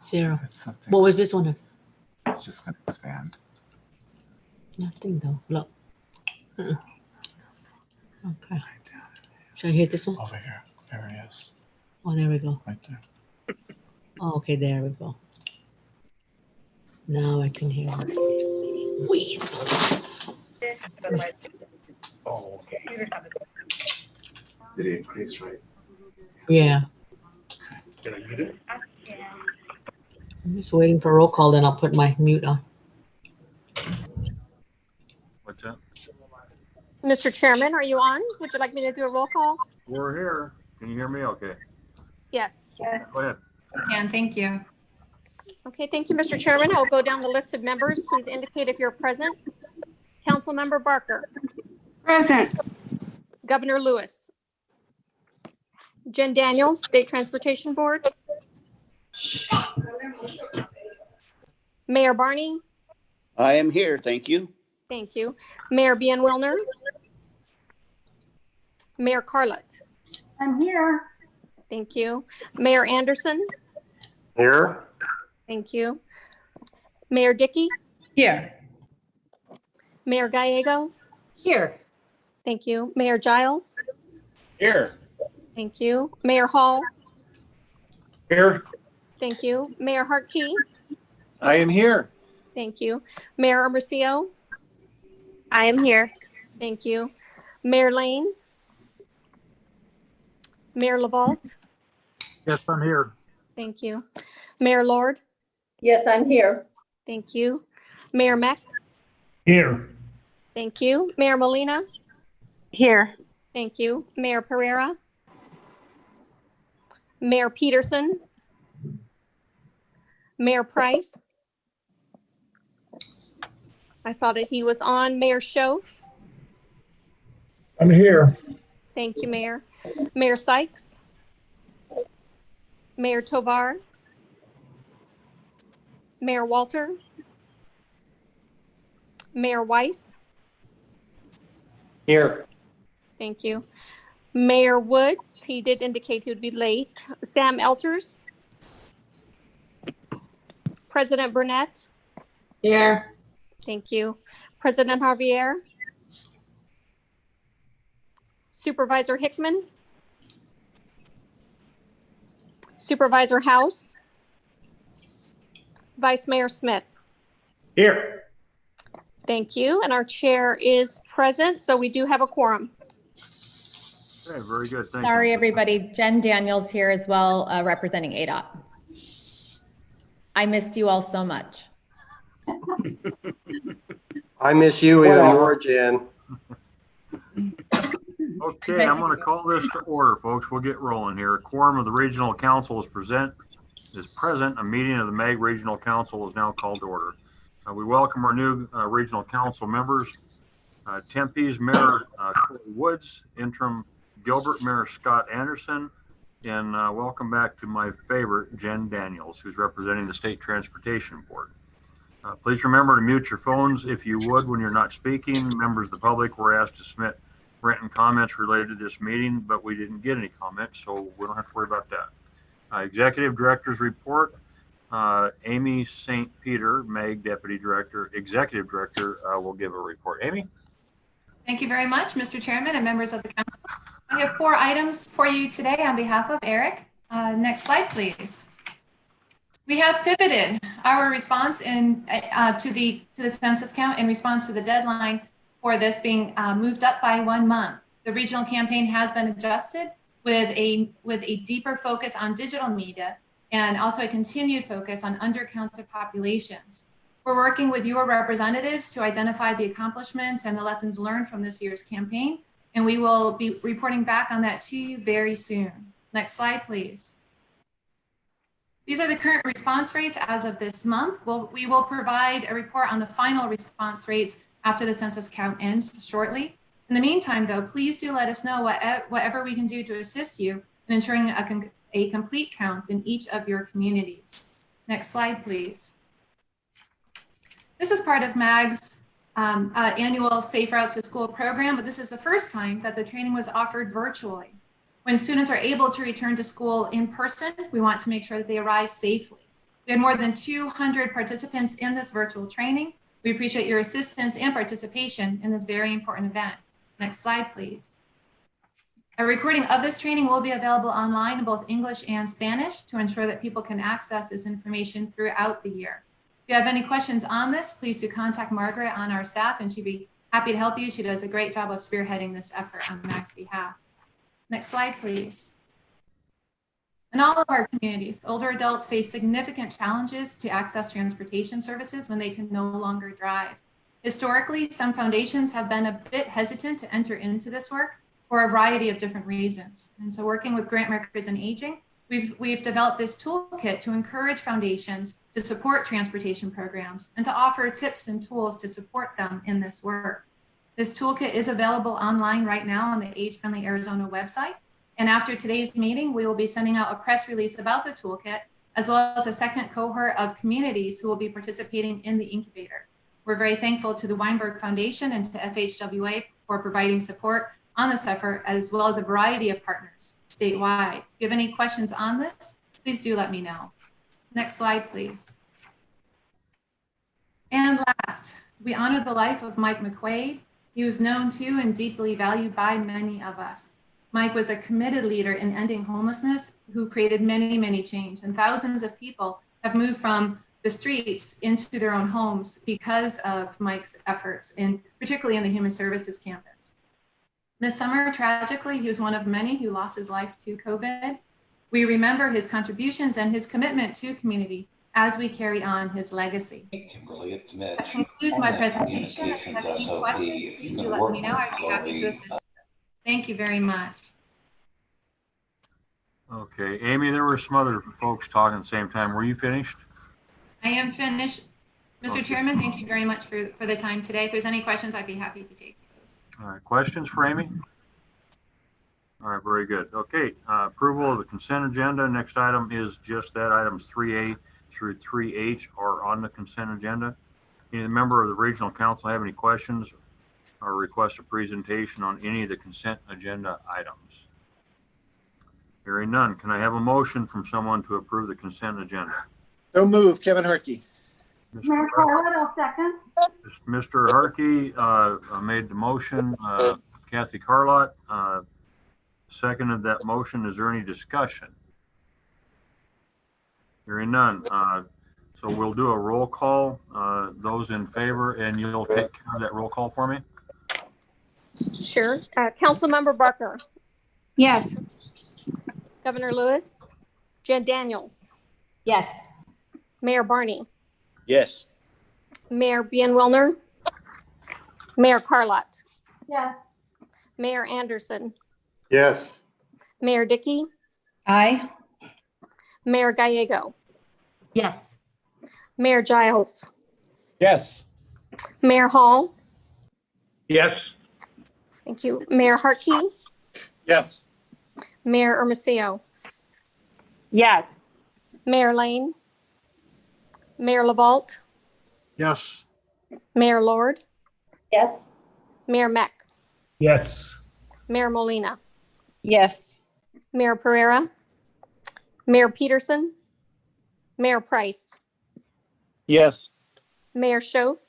0. It's not What was this one? It's just going to expand. Nothing though. Look. Okay. Should I hit this one? Over here. There it is. Oh, there we go. Right there. Oh, okay, there we go. Now I can hear her. Weeds. Oh, okay. Did it increase, right? Yeah. Did I mute it? I'm just waiting for roll call, then I'll put my mute on. What's that? Mr. Chairman, are you on? Would you like me to do a roll call? We're here. Can you hear me okay? Yes. Go ahead. And thank you. Okay, thank you, Mr. Chairman. I'll go down the list of members. Please indicate if you're present. Councilmember Barker. Present. Governor Lewis. Jen Daniels, State Transportation Board. Mayor Barney. I am here, thank you. Thank you. Mayor Bien Wilner. Mayor Carlett. I'm here. Thank you. Mayor Anderson. Here. Thank you. Mayor Dickey. Here. Mayor Gallego. Here. Thank you. Mayor Giles. Here. Thank you. Mayor Hall. Here. Thank you. Mayor Harkey. I am here. Thank you. Mayor Ambrosio. I am here. Thank you. Mayor Lane. Mayor LaVault. Yes, I'm here. Thank you. Mayor Lord. Yes, I'm here. Thank you. Mayor Meck. Here. Thank you. Mayor Molina. Here. Thank you. Mayor Pereira. Mayor Peterson. Mayor Price. I saw that he was on. Mayor Schoaf. I'm here. Thank you, Mayor. Mayor Sykes. Mayor Tovar. Mayor Walter. Mayor Weiss. Here. Thank you. Mayor Woods, he did indicate he would be late. Sam Elters. President Burnett. Here. Thank you. President Javier. Supervisor Hickman. Supervisor House. Vice Mayor Smith. Here. Thank you. And our chair is present, so we do have a quorum. Okay, very good. Thank Sorry, you. everybody. Jen Daniels here as well, representing ADOT. I missed you all so much. I miss you even more, Jen. Okay, I'm going to call this to order, folks. We'll get rolling here. A quorum of the Regional Council is present. A meeting of the MAG Regional Council is now called to order. We welcome our new Regional Council members. Tempe's Mayor Corey Woods, Interim Gilbert Mayor Scott Anderson, and welcome back to my favorite, Jen Daniels, who's representing the State Transportation Board. Please remember to mute your phones if you would when you're not speaking. Members of the public were asked to submit written comments related to this meeting, but we didn't get any comments, so we don't have to worry about that. Executive Director's Report. Amy St. Peter, MAG Deputy Director, Executive Director, will give a report. Amy? Thank you very much, Mr. Chairman and members of the council. I have 4 items for you today on behalf of Eric. Next slide, please. We have pivoted our response to the census count in response to the deadline for this being moved up by 1 month. The regional campaign has been adjusted with a deeper focus on digital media and also a continued focus on undercounted populations. We're working with your representatives to identify the accomplishments and the lessons learned from this year's campaign, and we will be reporting back on that to you very soon. Next slide, please. These are the current response rates as of this month. We will provide a report on the final response rates after the census count ends shortly. In the meantime, though, please do let us know whatever we can do to assist you in ensuring a complete count in each of your communities. Next slide, please. This is part of MAG's annual Safe Routes to School program, but this is the first time that the training was offered virtually. When students are able to return to school in person, we want to make sure that they arrive safely. We had more than 200 participants in this virtual training. We appreciate your assistance and participation in this very important event. Next slide, please. A recording of this training will be available online in both English and Spanish to ensure that people can access this information throughout the year. If you have any questions on this, please do contact Margaret on our staff and she'd be happy to help you. She does a great job of spearheading this effort on MAG's behalf. Next slide, please. In all of our communities, older adults face significant challenges to access transportation services when they can no longer drive. Historically, some foundations have been a bit hesitant to enter into this work for a variety of different reasons. And so working with grant makers in aging, we've developed this toolkit to encourage foundations to support transportation programs and to offer tips and tools to support them in this work. This toolkit is available online right now on the Age Friendly Arizona website. And after today's meeting, we will be sending out a press release about the toolkit, as well as a second cohort of communities who will be participating in the incubator. We're very thankful to the Weinberg Foundation and to FHWA for providing support on this effort, as well as a variety of partners statewide. If you have any questions on this, please do let me know. Next slide, please. And last, we honor the life of Mike McQuaid. He was known to and deeply valued by many of us. Mike was a committed leader in ending homelessness who created many, many change, and thousands of people have moved from the streets into their own homes because of Mike's efforts, and particularly in the Human Services campus. This summer, tragically, he was one of many who lost his life to COVID. We remember his contributions and his commitment to community as we carry on his legacy. That concludes my presentation. If you have any questions, please do let me know. I'd be happy to assist. Thank you very much. Okay, Amy, there were some other folks talking at the same time. Were you finished? I am finished. Mr. Chairman, thank you very much for the time today. If there's any questions, I'd be happy to take those. All right, questions for Amy? All right, very good. Okay, approval of the consent agenda. Next item is just that. Items 3A through 3H are on the consent agenda. Any member of the Regional Council have any questions or request a presentation on any of the consent agenda items? Hearing none, can I have a motion from someone to approve the consent agenda? So moved, Kevin Harkey. Mayor Carlott, I'll second. Mr. Harkey made the motion. Kathy Carlott seconded that motion. Is there any discussion? Hearing none. So we'll do a roll call. Those in favor, and you'll take care of that roll call for me? Sure. Councilmember Barker. Yes. Governor Lewis. Jen Daniels. Yes. Mayor Barney. Yes. Mayor Bien-Wilner. Mayor Carlott. Yes. Mayor Anderson. Yes. Mayor Dickey. Aye. Mayor Gallego. Yes. Mayor Giles. Yes. Mayor Hall. Yes. Thank you. Mayor Harkey. Yes. Mayor Hermosillo. Yes. Mayor Lane. Mayor LaVault. Yes. Mayor Lord. Yes. Mayor Meck. Yes. Mayor Molina. Yes. Mayor Pereira. Mayor Peterson. Mayor Price. Yes. Mayor Schoaf.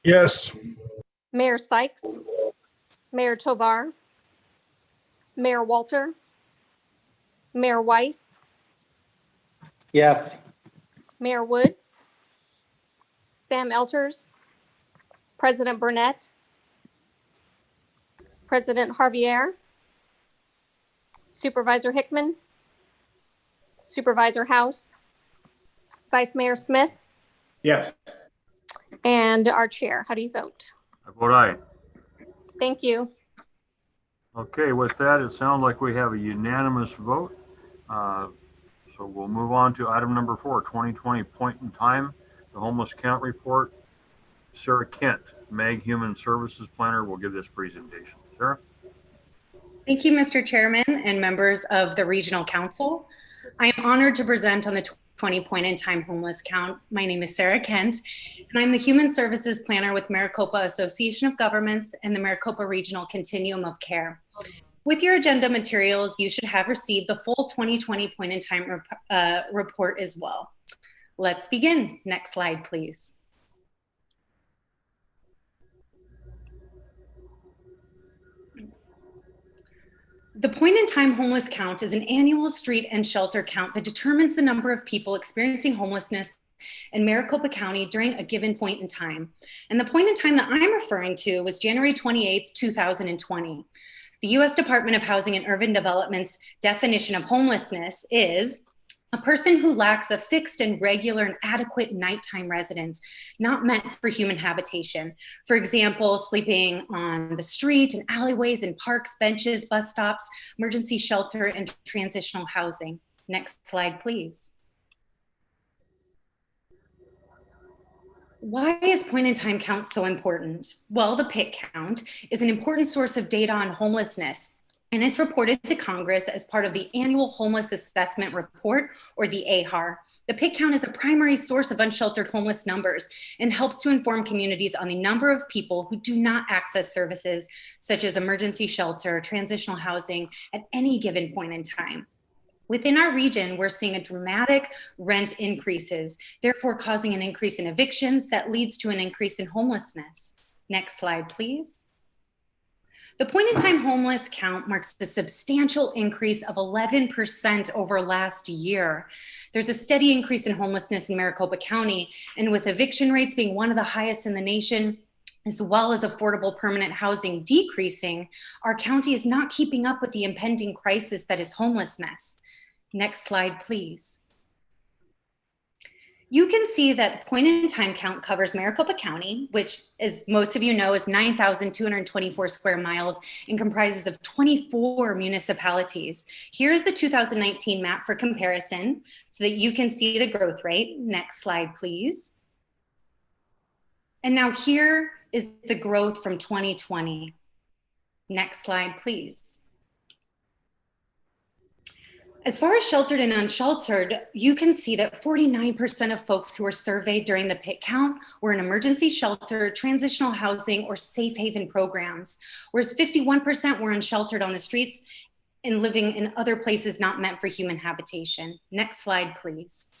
Yes. Mayor Sykes. Mayor Tovar. Mayor Walter. Mayor Weiss. Yes. Mayor Woods. Sam Elters. President Burnett. President Javier. Supervisor Hickman. Supervisor House. Vice Mayor Smith. Yes. And our chair. How do you vote? I vote aye. Thank you. Okay, with that, it sounds like we have a unanimous vote. So we'll move on to item number 4, 2020 point in time, the homeless count report. Sarah Kent, MAG Human Services Planner, will give this presentation. Sarah? Thank you, Mr. Chairman and members of the Regional Council. I am honored to present on the 20 point in time homeless count. My name is Sarah Kent, and I'm the Human Services Planner with Maricopa Association of Governments and the Maricopa Regional Continuum of Care. With your agenda materials, you should have received the full 2020 point in time report as well. Let's begin. Next slide, please. The point in time homeless count is an annual street and shelter count that determines the number of people experiencing homelessness in Maricopa County during a given point in time. And the point in time that I'm referring to was January 28th, 2020. The US Department of Housing and Urban Development's definition of homelessness is a person who lacks a fixed and regular and adequate nighttime residence, not meant for human habitation. For example, sleeping on the street and alleyways and parks, benches, bus stops, emergency shelter, and transitional housing. Next slide, please. Why is point in time count so important? Well, the PIT count is an important source of data on homelessness, and it's reported to Congress as part of the Annual Homeless Assessment Report, or the AHAR. The PIT count is a primary source of unsheltered homeless numbers and helps to inform communities on the number of people who do not access services such as emergency shelter, transitional housing at any given point in time. Within our region, we're seeing a dramatic rent increases, therefore causing an increase in evictions that leads to an increase in homelessness. Next slide, please. The point-in-time homeless count marks the substantial increase of 11% over last year. There's a steady increase in homelessness in Maricopa County, and with eviction rates being one of the highest in the nation, as well as affordable permanent housing decreasing, our county is not keeping up with the impending crisis that is homelessness. Next slide, please. You can see that point in time count covers Maricopa County, which, as most of you know, is 9,224 square miles and comprises of 24 municipalities. Here's the 2019 map for comparison so that you can see the growth rate. Next slide, please. And now here is the growth from 2020. Next slide, please. As far as sheltered and unsheltered, you can see that 49% of folks who were surveyed during the PIT count were in emergency shelter, transitional housing, or safe haven programs, whereas 51% were unsheltered on the streets and living in other places not meant for human habitation. Next slide, please.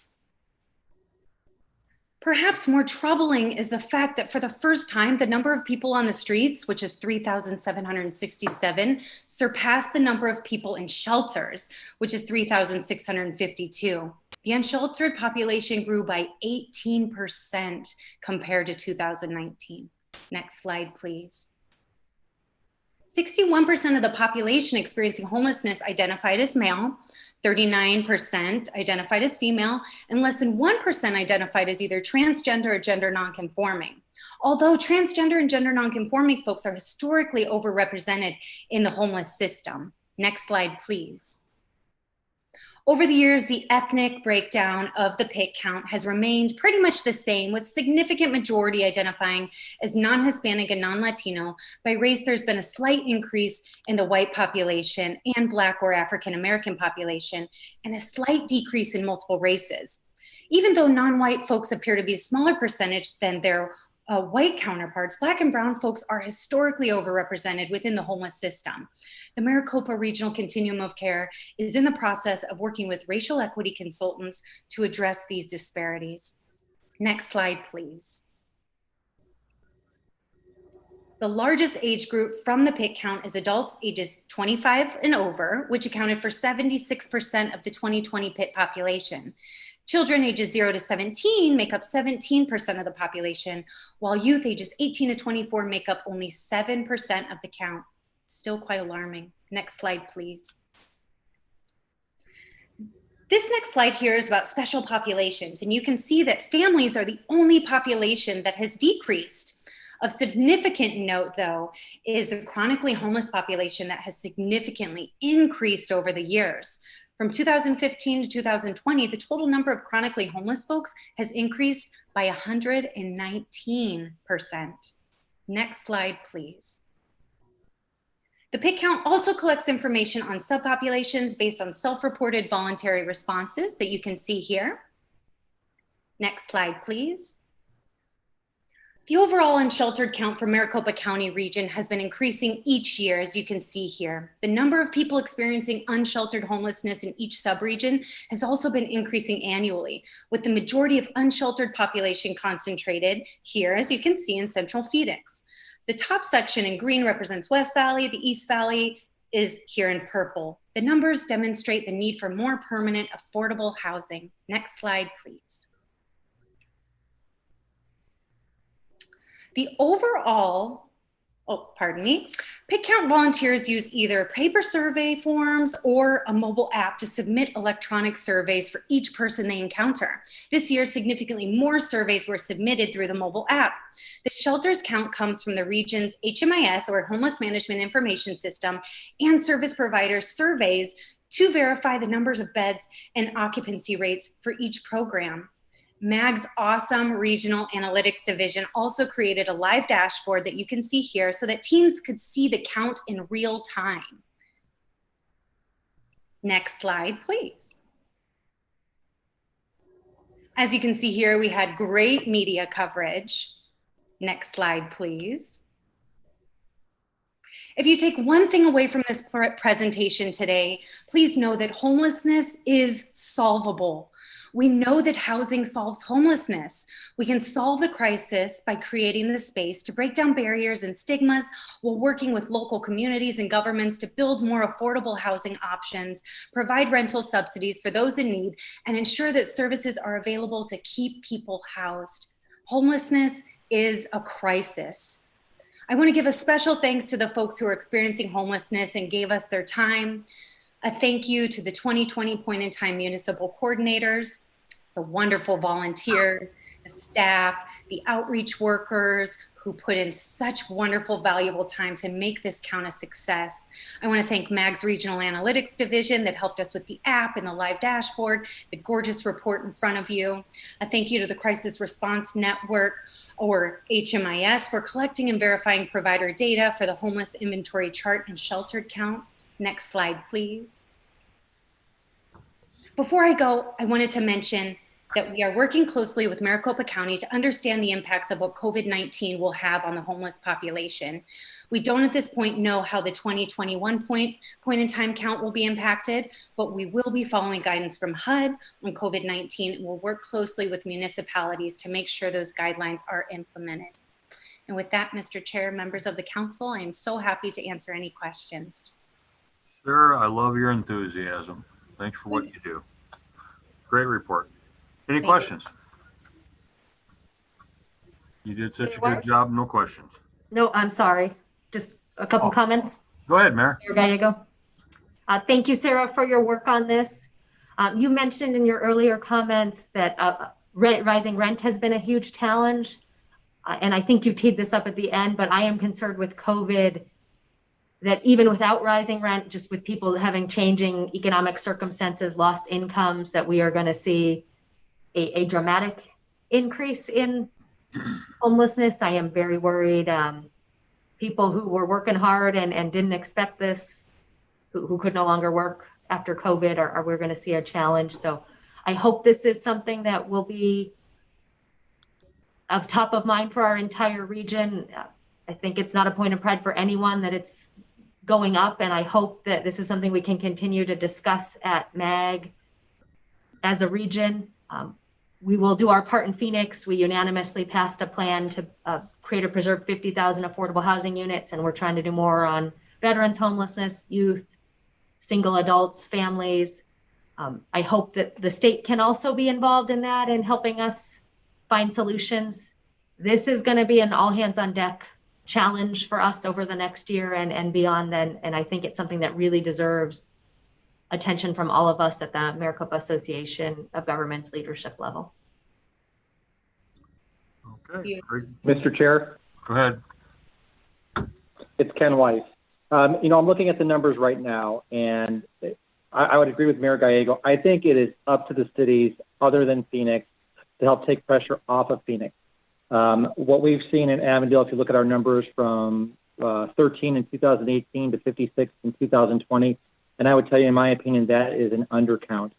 Perhaps more troubling is the fact that for the first time, the number of people on the streets, which is 3,767, surpassed the number of people in shelters, which is 3,652. The unsheltered population grew by 18% compared to 2019. Next slide, please. 61% of the population experiencing homelessness identified as male, 39% identified as female, and less than 1% identified as either transgender or gender nonconforming. Although transgender and gender nonconforming folks are historically overrepresented in the homeless system. Next slide, please. Over the years, the ethnic breakdown of the PIT count has remained pretty much the same, with significant majority identifying as non-Hispanic and non-Latino. By race, there's been a slight increase in the white population and Black or African American population, and a slight decrease in multiple races. Even though non-white folks appear to be a smaller percentage than their white counterparts, Black and brown folks are historically overrepresented within the homeless system. The Maricopa Regional Continuum of Care is in the process of working with racial equity consultants to address these disparities. Next slide, please. The largest age group from the PIT count is adults ages 25 and over, which accounted for 76% of the 2020 PIT population. Children ages 0 to 17 make up 17% of the population, while youth ages 18 to 24 make up only 7% of the count. Still quite alarming. Next slide, please. This next slide here is about special populations, and you can see that families are the only population that has decreased. Of significant note, though, is the chronically homeless population that has significantly increased over the years. From 2015 to 2020, the total number of chronically homeless folks has increased by 119%. Next slide, please. The PIT count also collects information on subpopulations based on self-reported voluntary responses that you can see here. Next slide, please. The overall unsheltered count for Maricopa County region has been increasing each year, as you can see here. The number of people experiencing unsheltered homelessness in each subregion has also been increasing annually, with the majority of unsheltered population concentrated here, as you can see, in Central Phoenix. The top section in green represents West Valley, the East Valley is here in purple. The numbers demonstrate the need for more permanent, affordable housing. Next slide, please. The overall, pick count volunteers use either paper survey forms or a mobile app to submit electronic surveys for each person they encounter. This year, significantly more surveys were submitted through the mobile app. The shelters count comes from the region's HMIS, or Homeless Management Information System, and service providers' surveys to verify the numbers of beds and occupancy rates for each program. MAG's awesome regional analytics division also created a live dashboard that you can see here so that teams could see the count in real time. Next slide, please. As you can see here, we had great media coverage. Next slide, please. If you take one thing away from this presentation today, please know that homelessness is solvable. We know that housing solves homelessness. We can solve the crisis by creating the space to break down barriers and stigmas while working with local communities and governments to build more affordable housing options, provide rental subsidies for those in need, and ensure that services are available to keep people housed. Homelessness is a crisis. I want to give a special thanks to the folks who are experiencing homelessness and gave us their time. A thank you to the 2020 Point in Time Municipal Coordinators, the wonderful volunteers, the staff, the outreach workers who put in such wonderful, valuable time to make this count a success. I want to thank MAG's Regional Analytics Division that helped us with the app and the live dashboard, the gorgeous report in front of you. A thank you to the Crisis Response Network, or HMIS, for collecting and verifying provider data for the homeless inventory chart and sheltered count. Next slide, please. Before I go, I wanted to mention that we are working closely with Maricopa County to understand the impacts of what COVID-19 will have on the homeless population. We don't at this point know how the 2021 point in time count will be impacted, but we will be following guidance from HUD on COVID-19 and we'll work closely with municipalities to make sure those guidelines are implemented. And with that, Mr. Chair, members of the council, I am so happy to answer any questions. Sure, I love your enthusiasm. Thanks for what you do. Great report. Any questions? You did such a good job, no questions. No, I'm sorry. Just a couple comments. Go ahead, Mayor. Mayor Gallego. Thank you, Sarah, for your work on this. You mentioned in your earlier comments that rising rent has been a huge challenge. And I think you teed this up at the end, but I am concerned with COVID that even without rising rent, just with people having changing economic circumstances, lost incomes, that we are going to see a dramatic increase in homelessness. I am very worried. People who were working hard and didn't expect this, who could no longer work after COVID, are we're going to see a challenge. So I hope this is something that will be of top of mind for our entire region. I think it's not a point of pride for anyone that it's going up, and I hope that this is something we can continue to discuss at MAG as a region. We will do our part in Phoenix. We unanimously passed a plan to create or preserve 50,000 affordable housing units, and we're trying to do more on veterans homelessness, youth, single adults, families. I hope that the state can also be involved in that and helping us find solutions. This is going to be an all hands on deck challenge for us over the next year and beyond then. And I think it's something that really deserves attention from all of us at the Maricopa Association of Governments leadership level. Okay. Mr. Chair. Go ahead. It's Ken Weiss. I'm looking at the numbers right now, and I would agree with Mayor Gallego. I think it is up to the cities other than Phoenix to help take pressure off of Phoenix. What we've seen in Avondale, if you look at our numbers from 13 in 2018 to 56 in 2020, and I would tell you, in my opinion, that is an undercount.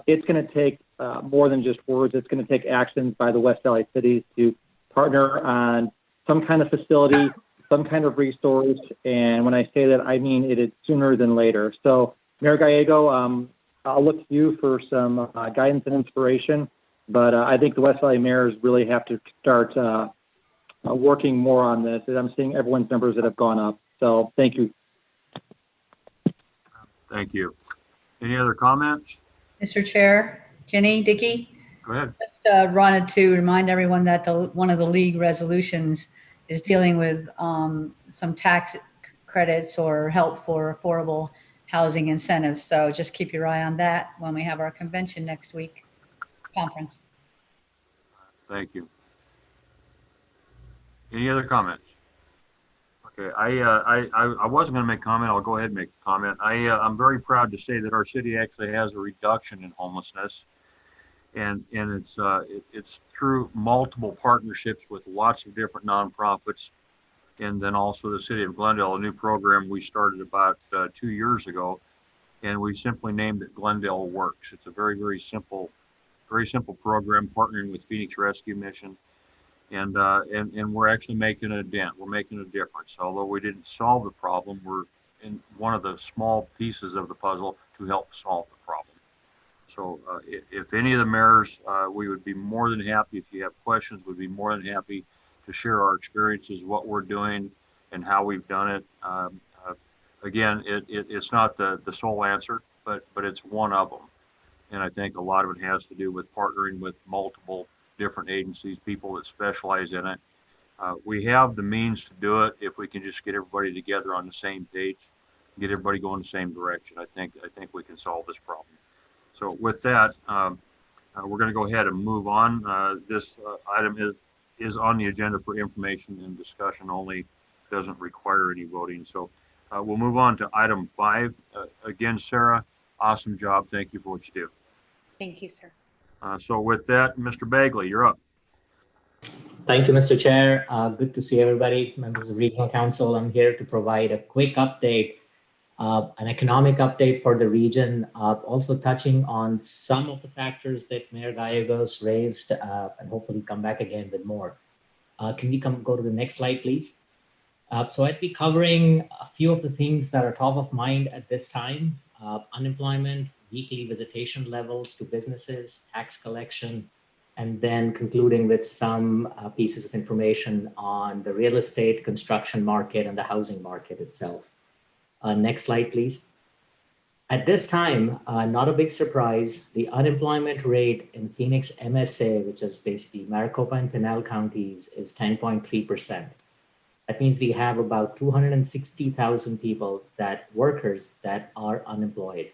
It's going to take more than just words. It's going to take actions by the West Valley cities to partner on some kind of facility, some kind of resource. And when I say that, I mean it is sooner than later. So Mayor Gallego, I'll look to you for some guidance and inspiration, but I think the West Valley mayors really have to start working more on this. And I'm seeing everyone's numbers that have gone up. So thank you. Thank you. Any other comments? Mr. Chair, Jenny, Dickey, Go ahead. just wanted to remind everyone that one of the league resolutions is dealing with some tax credits or help for affordable housing incentives. So just keep your eye on that when we have our convention next week, conference. Thank you. Any other comments? Okay, I wasn't going to make a comment. I'll go ahead and make a comment. I'm very proud to say that our city actually has a reduction in homelessness, and it's through multiple partnerships with lots of different nonprofits, and then also the city of Glendale, a new program we started about 2 years ago, and we simply named it Glendale Works. It's a very simple program partnering with Phoenix Rescue Mission. And we're actually making a dent. We're making a difference. Although we didn't solve the problem, we're in one of the small pieces of the puzzle to help solve the problem. So if any of the mayors, we would be more than happy. If you have questions, we'd be more than happy to share our experiences, what we're doing, and how we've done it. Again, it's not the sole answer, but it's one of them. And I think a lot of it has to do with partnering with multiple different agencies, people that specialize in it. We have the means to do it if we can just get everybody together on the same page, get everybody going the same direction. I think we can solve this problem. So with that, we're going to go ahead and move on. This item is on the agenda for information and discussion only, doesn't require any voting. So we'll move on to item 5. Again, Sarah, awesome job. Thank you for what you do. Thank you, sir. So with that, Mr. Bagley, you're up. Thank you, Mr. Chair. Good to see everybody, members of Regional Council. I'm here to provide a quick update, an economic update for the region, also touching on some of the factors that Mayor Gallegos raised, and hopefully come back again with more. Can we go to the next slide, please? So I'd be covering a few of the things that are top of mind at this time: unemployment, weekly visitation levels to businesses, tax collection, and then concluding with some pieces of information on the real estate, construction market, and the housing market itself. Next slide, please. At this time, not a big surprise, the unemployment rate in Phoenix MSA, which is basically Maricopa and Pinal counties, is 10.3%. That means we have about 260,000 people, workers that are unemployed.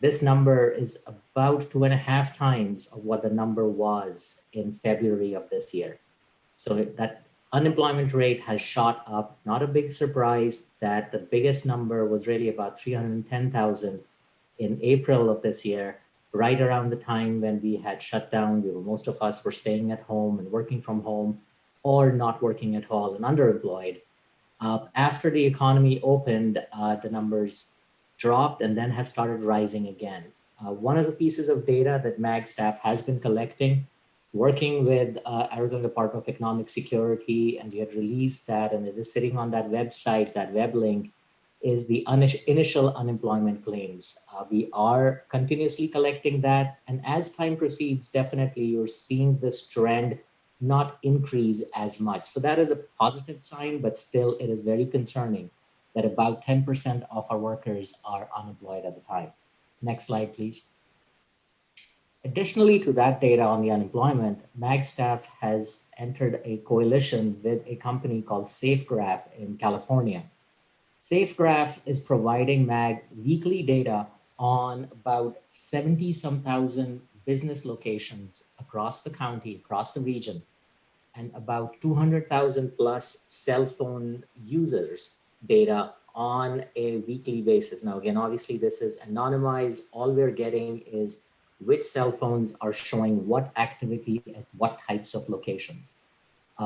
This number is about 2.5 times of what the number was in February of this year. So that unemployment rate has shot up. Not a big surprise that the biggest number was really about 310,000 in April of this year, right around the time when we had shut down. Most of us were staying at home and working from home, or not working at all and underemployed. After the economy opened, the numbers dropped and then have started rising again. One of the pieces of data that MAG staff has been collecting, working with Arizona Department of Economic Security, and we had released that, and it is sitting on that website, that web link, is the initial unemployment claims. We are continuously collecting that, and as time proceeds, definitely you're seeing this trend not increase as much. So that is a positive sign, but still it is very concerning that about 10% of our workers are unemployed at the time. Next slide, please. Additionally to that data on the unemployment, MAG staff has entered a coalition with a company called Safecraft in California. Safecraft is providing MAG weekly data on about 70-some thousand business locations across the county, across the region, and about 200,000 plus cell phone users data on a weekly basis. Now, again, obviously this is anonymized. All we're getting is which cell phones are showing what activity at what types of locations.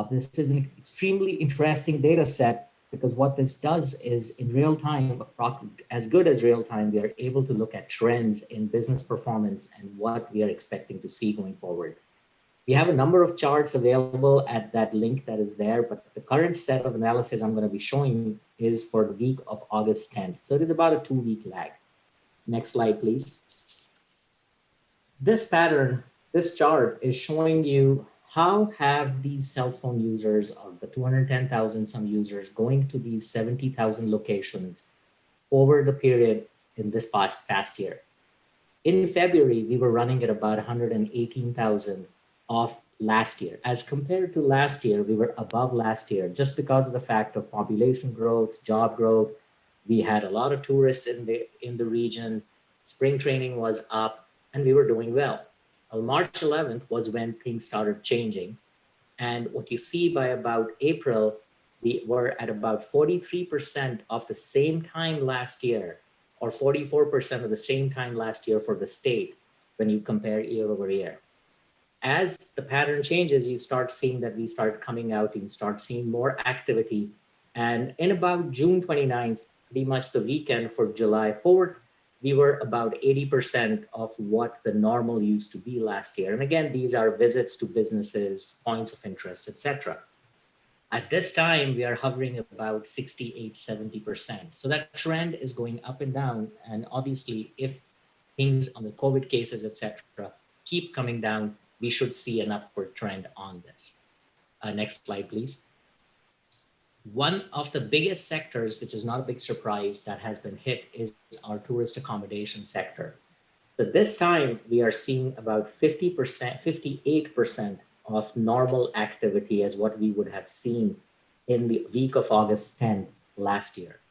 This is an extremely interesting data set, because what this does is in real time, as good as real time, we are able to look at trends in business performance and what we are expecting to see going forward. We have a number of charts available at that link that is there, but the current set of analysis I'm going to be showing is for the week of August 10th. So it is about a 2-week lag. Next slide, please. This pattern, this chart is showing you how have these cell phone users of the 210,000 some users going to these 70,000 locations over the period in this past year. In February, we were running at about 118,000 of last year. As compared to last year, we were above last year just because of the fact of population growth, job growth. We had a lot of tourists in the region. Spring training was up and we were doing well. Well, March 11th was when things started changing. And what you see by about April, we were at about 43% of the same time last year, or 44% of the same time last year for the state when you compare year over year. As the pattern changes, you start seeing that we start coming out and start seeing more activity. And in about June 29th, pretty much the weekend for July 4th, we were about 80% of what the normal used to be last year. And again, these are visits to businesses, points of interest, etc. At this time, we are hovering about 68, 70%. So that trend is going up and down. And obviously, if things on the COVID cases, etc., keep coming down, we should see an upward trend on this. Next slide, please. One of the biggest sectors, which is not a big surprise, that has been hit is our tourist accommodation sector. So this time we are seeing about 50%, 58% of normal activity as what we would have seen in the week of August 10th last year.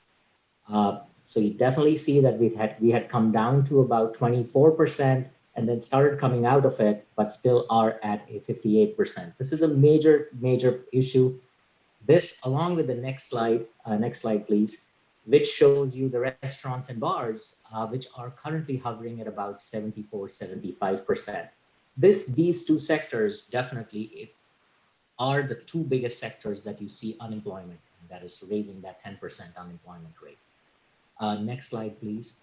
So you definitely see that we had come down to about 24% and then started coming out of it, but still are at a 58%. This is a major, major issue. This, along with the next slide, please, which shows you the restaurants and bars, which are currently hovering at about 74, 75%. These two sectors definitely are the two biggest sectors that you see unemployment, and that is raising that 10% unemployment rate. Next slide, please.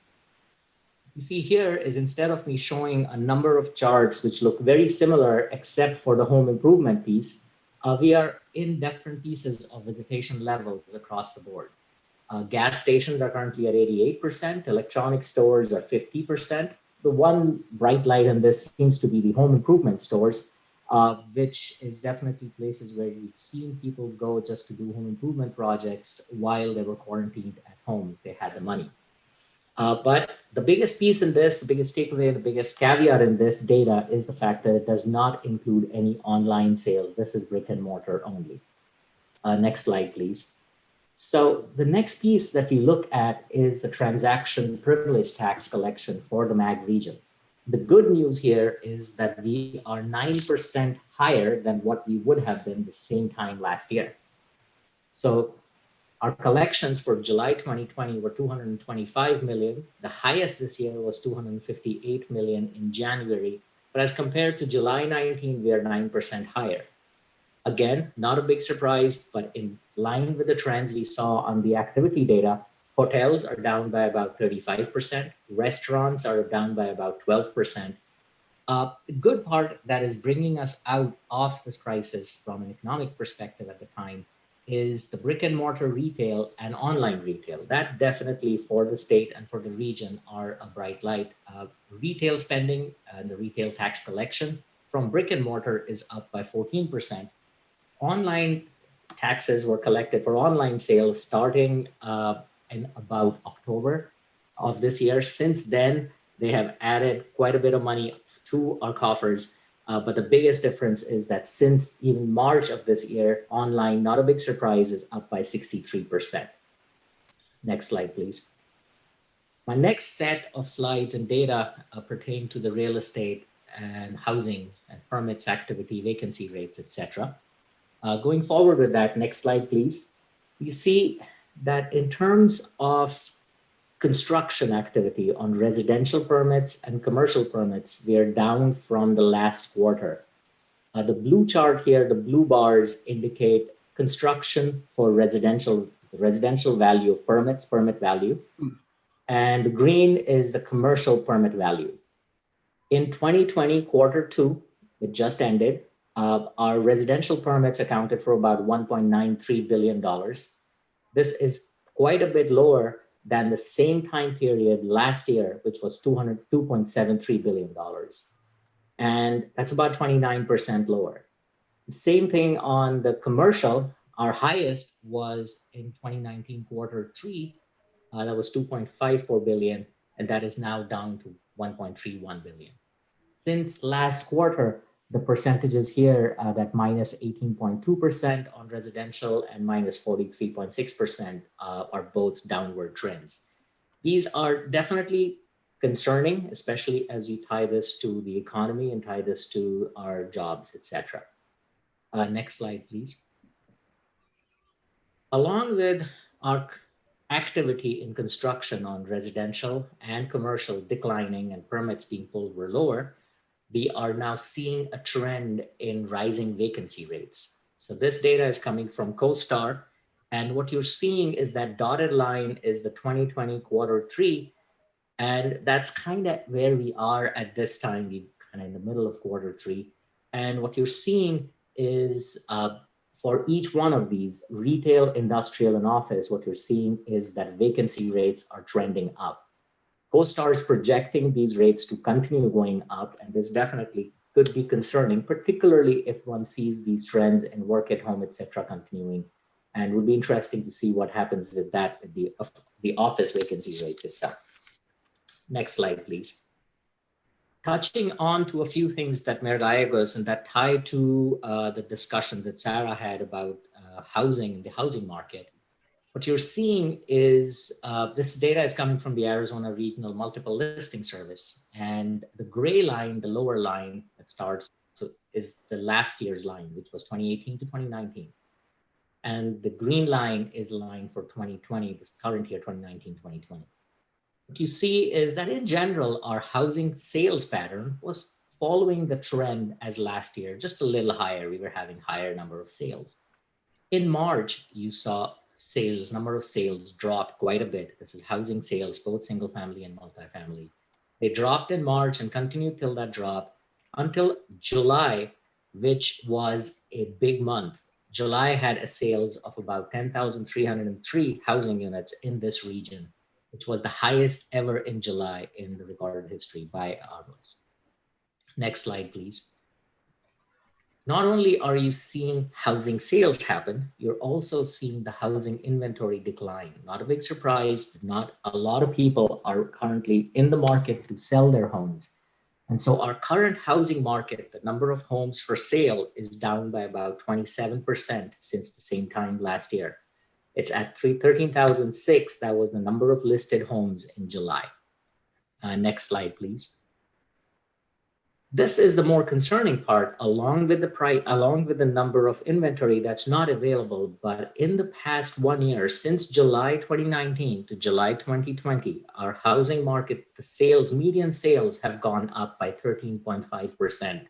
You see here is, instead of me showing a number of charts which look very similar except for the home improvement piece, we are in different pieces of visitation levels across the board. Gas stations are currently at 88%, electronic stores are 50%. The one bright light in this seems to be the home improvement stores, which is definitely places where we've seen people go just to do home improvement projects while they were quarantined at home if they had the money. But the biggest piece in this, the biggest takeaway, the biggest caveat in this data is the fact that it does not include any online sales. This is brick and mortar only. Next slide, please. So the next piece that we look at is the transaction privilege tax collection for the MAG region. The good news here is that we are 9% higher than what we would have been the same time last year. So our collections for July 2020 were 225 million. The highest this year was 258 million in January. But as compared to July 19, we are 9% higher. Again, not a big surprise, but in line with the trends we saw on the activity data, hotels are down by about 35%. Restaurants are down by about 12%. The good part that is bringing us out of this crisis from an economic perspective at the time is the brick and mortar retail and online retail. That definitely for the state and for the region are a bright light. Retail spending and the retail tax collection from brick and mortar is up by 14%. Online taxes were collected for online sales starting in about October of this year. Since then, they have added quite a bit of money to our coffers. But the biggest difference is that since even March of this year, online, not a big surprise, is up by 63%. Next slide, please. My next set of slides and data pertain to the real estate and housing and permits activity, vacancy rates, etc. Going forward with that, next slide, please. You see that in terms of construction activity on residential permits and commercial permits, we are down from the last quarter. The blue chart here, the blue bars indicate construction for residential value of permits, permit value. And the green is the commercial permit value. In 2020, quarter two, it just ended, Our residential permits accounted for about $1.93 billion. This is quite a bit lower than the same time period last year, which was $2.73 billion. And that's about 29% lower. The same thing on the commercial. Our highest was in 2019 quarter three. That was 2.54 billion, and that is now down to 1.31 billion. Since last quarter, the percentages here that minus 18.2% on residential and minus 43.6% are both downward trends. These are definitely concerning, especially as you tie this to the economy and tie this to our jobs, etc. Next slide, please. Along with our activity in construction on residential and commercial declining and permits being pulled were lower, we are now seeing a trend in rising vacancy rates. So this data is coming from CoStar, and what you're seeing is that dotted line is the 2020 quarter three, and that's kind of where we are at this time. We kind of in the middle of quarter three, and what you're seeing is for each one of these, retail, industrial, and office, what you're seeing is that vacancy rates are trending up. CoStar is projecting these rates to continue going up, and this definitely could be concerning, particularly if one sees these trends in work at home, etc., continuing. And it would be interesting to see what happens with that, the office vacancy rates itself. Next slide, please. Touching on to a few things that Mayor Gallegos and that tie to the discussion that Sarah had about housing, the housing market. What you're seeing is this data is coming from the Arizona Regional Multiple Listing Service. And the gray line, the lower line that starts, is the last year's line, which was 2018 to 2019. And the green line is the line for 2020, this current year, 2019, 2020. What you see is that in general, our housing sales pattern was following the trend as last year, just a little higher. We were having higher number of sales. In March, you saw sales, number of sales dropped quite a bit. This is housing sales, both single family and multifamily. They dropped in March and continued till that drop until July, which was a big month. July had a sales of about 10,303 housing units in this region, which was the highest ever in July in the recorded history by ours. Next slide, please. Not only are you seeing housing sales happen, you're also seeing the housing inventory decline. Not a big surprise, but not a lot of people are currently in the market to sell their homes. And so our current housing market, the number of homes for sale is down by about 27% since the same time last year. It's at 13,006. That was the number of listed homes in July. Next slide, please. This is the more concerning part, along with the price, along with the number of inventory that's not available. But in the past 1 year, since July 2019 to July 2020, our housing market, the sales, median sales have gone up by 13.5%.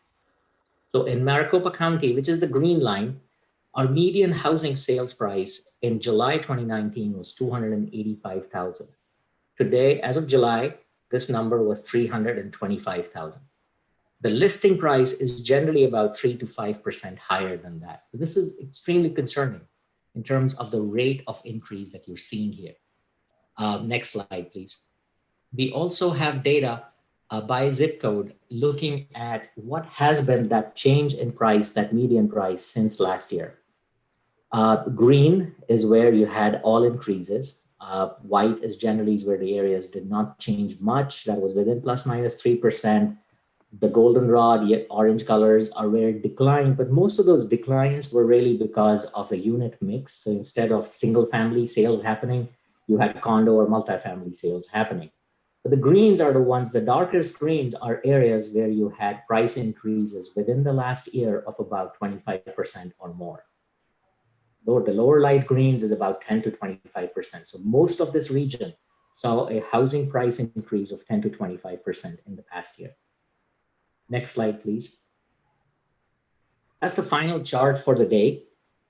So in Maricopa County, which is the green line, our median housing sales price in July 2019 was $285,000. Today, as of July, this number was $325,000. The listing price is generally about 3 to 5% higher than that. So this is extremely concerning in terms of the rate of increase that you're seeing here. Next slide, please. We also have data by zip code looking at what has been that change in price, that median price since last year. Green is where you had all increases. White is generally where the areas did not change much. That was within plus minus 3%. The goldenrod, yet orange colors are where it declined, but most of those declines were really because of the unit mix. So instead of single family sales happening, you had condo or multifamily sales happening. But the greens are the ones, the darkest greens are areas where you had price increases within the last year of about 25% or more. The lower light greens is about 10 to 25%. So most of this region saw a housing price increase of 10 to 25% in the past year. Next slide, please. That's the final chart for the day.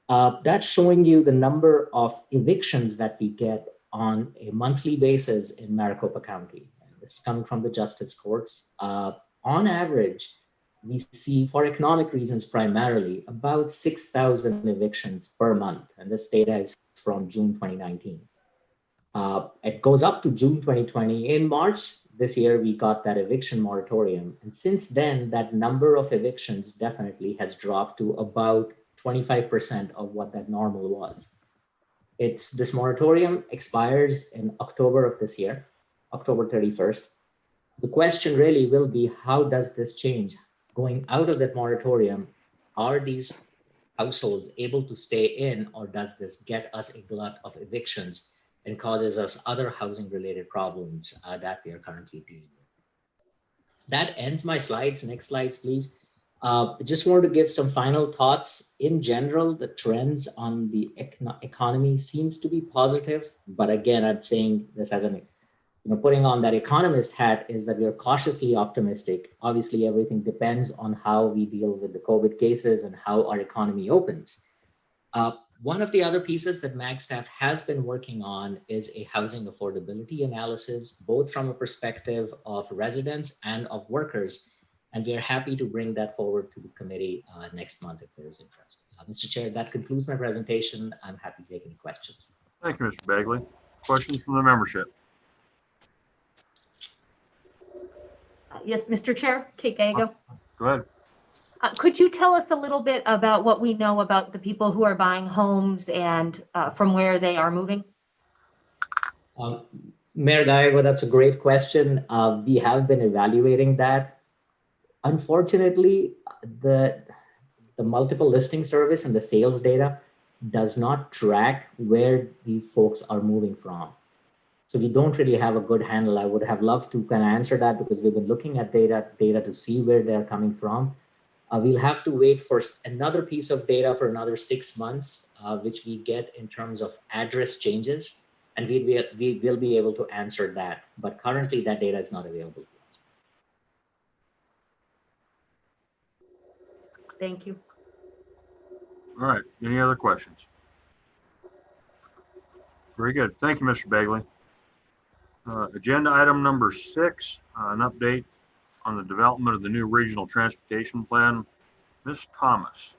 That's showing you the number of evictions that we get on a monthly basis in Maricopa County. And this is coming from the justice courts. On average, we see, for economic reasons primarily, about 6,000 evictions per month. And this data is from June 2019. It goes up to June 2020. In March this year, we got that eviction moratorium. And since then, that number of evictions definitely has dropped to about 25% of what that normal was. This moratorium expires in October of this year, October 31st. The question really will be, how does this change? Going out of that moratorium, are these households able to stay in, or does this get us a glut of evictions and causes us other housing related problems that we are currently dealing with? That ends my slides. Next slides, please. Just wanted to give some final thoughts. In general, the trends on the economy seems to be positive, but again, I'm saying this as an, putting on that economist hat, is that we are cautiously optimistic. Obviously, everything depends on how we deal with the COVID cases and how our economy opens. One of the other pieces that MAG staff has been working on is a housing affordability analysis, both from a perspective of residents and of workers. And we're happy to bring that forward to the committee next month if there is interest. Mr. Chair, that concludes my presentation. I'm happy to take any questions. Thank you, Mr. Bagley. Questions from the membership? Yes, Mr. Chair, Kate Gallego. Go ahead. Could you tell us a little bit about what we know about the people who are buying homes and from where they are moving? Mayor Gallego, that's a great question. We have been evaluating that. Unfortunately, the multiple listing service and the sales data does not track where these folks are moving from. So we don't really have a good handle. I would have loved to kind of answer that because we've been looking at data to see where they're coming from. We'll have to wait for another piece of data for another 6 months, which we get in terms of address changes, and we will be able to answer that. But currently that data is not available to us. Thank you. All right, any other questions? Very good, thank you, Mr. Bagley. Agenda item number 6, an update on the development of the new regional transportation plan. Ms. Thomas.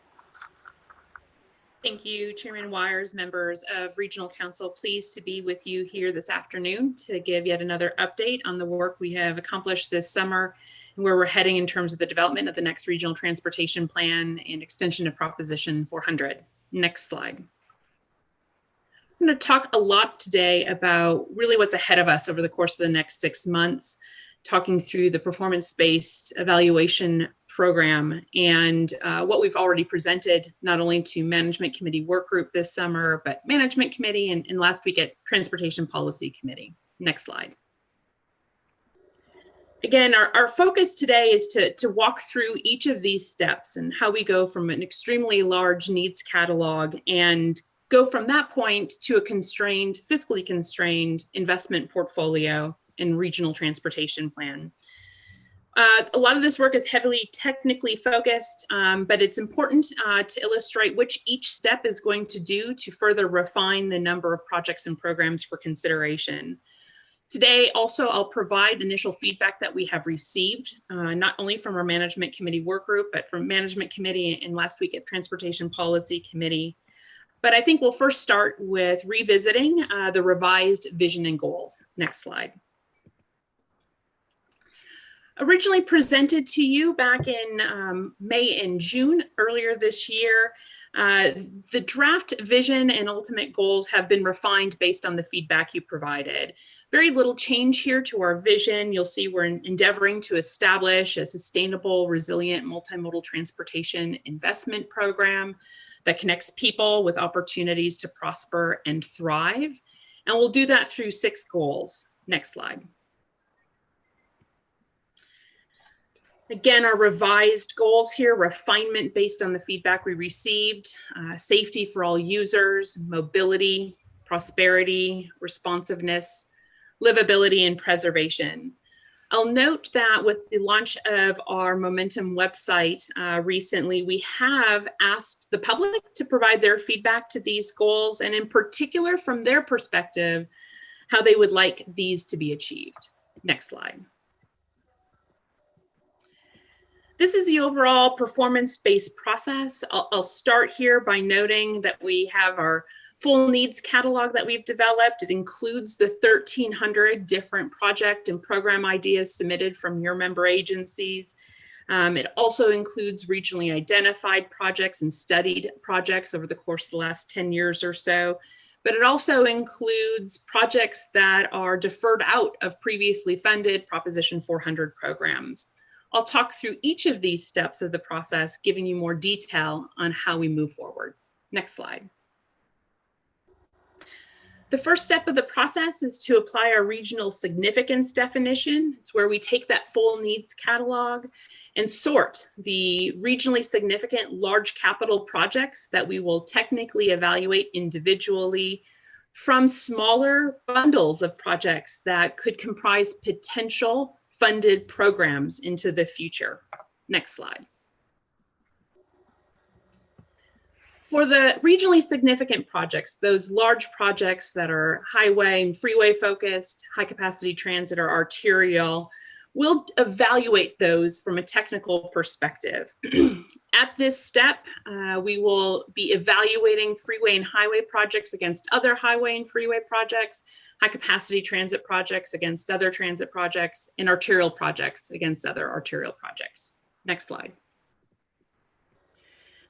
Thank you, Chairman Wires, members of Regional Council. Pleased to be with you here this afternoon to give yet another update on the work we have accomplished this summer and where we're heading in terms of the development of the next regional transportation plan and extension of Proposition 400. Next slide. I'm going to talk a lot today about really what's ahead of us over the course of the next 6 months, talking through the performance-based evaluation program and what we've already presented, not only to Management Committee Work Group this summer, but Management Committee and last week at Transportation Policy Committee. Next slide. Again, our focus today is to walk through each of these steps and how we go from an extremely large needs catalog and go from that point to a fiscally constrained investment portfolio and regional transportation plan. A lot of this work is heavily technically focused, but it's important to illustrate which each step is going to do to further refine the number of projects and programs for consideration. Today, also, I'll provide initial feedback that we have received, not only from our Management Committee Work Group, but from Management Committee and last week at Transportation Policy Committee. But I think we'll first start with revisiting the revised vision and goals. Next slide. Originally presented to you back in May and June earlier this year, the draft vision and ultimate goals have been refined based on the feedback you provided. Very little change here to our vision. You'll see we're endeavoring to establish a sustainable, resilient, multimodal transportation investment program that connects people with opportunities to prosper and thrive. And we'll do that through 6 goals. Next slide. Again, our revised goals here, refinement based on the feedback we received, safety for all users, mobility, prosperity, responsiveness, livability, and preservation. I'll note that with the launch of our Momentum website recently, we have asked the public to provide their feedback to these goals, and in particular, from their perspective, how they would like these to be achieved. Next slide. This is the overall performance-based process. I'll start here by noting that we have our full needs catalog that we've developed. It includes the 1,300 different project and program ideas submitted from your member agencies. It also includes regionally identified projects and studied projects over the course of the last 10 years or so. But it also includes projects that are deferred out of previously funded Proposition 400 programs. I'll talk through each of these steps of the process, giving you more detail on how we move forward. Next slide. The first step of the process is to apply our regional significance definition. It's where we take that full needs catalog and sort the regionally significant large capital projects that we will technically evaluate individually from smaller bundles of projects that could comprise potential funded programs into the future. Next slide. For the regionally significant projects, those large projects that are highway and freeway focused, high capacity transit or arterial, we'll evaluate those from a technical perspective. At this step, we will be evaluating freeway and highway projects against other highway and freeway projects, high capacity transit projects against other transit projects, and arterial projects against other arterial projects. Next slide.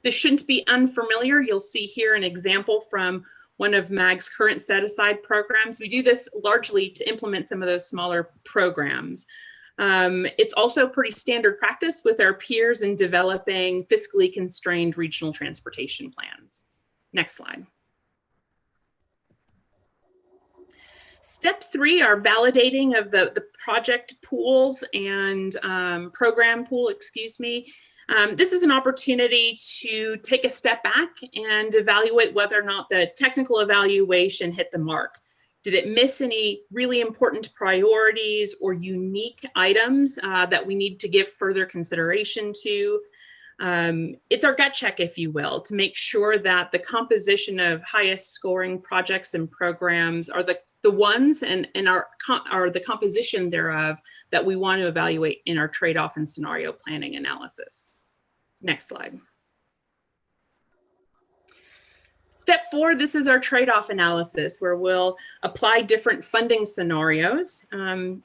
This shouldn't be unfamiliar. You'll see here an example from one of MAG's current set-aside programs. We do this largely to implement some of those smaller programs. It's also pretty standard practice with our peers in developing fiscally constrained regional transportation plans. Next slide. Step 3 are validating of the project pools and program pool, excuse me. This is an opportunity to take a step back and evaluate whether or not the technical evaluation hit the mark. Did it miss any really important priorities or unique items that we need to give further consideration to? It's our gut check, if you will, to make sure that the composition of highest scoring projects and programs are the ones and are the composition thereof that we want to evaluate in our trade-off and scenario planning analysis. Next slide. Step 4, this is our trade-off analysis where we'll apply different funding scenarios,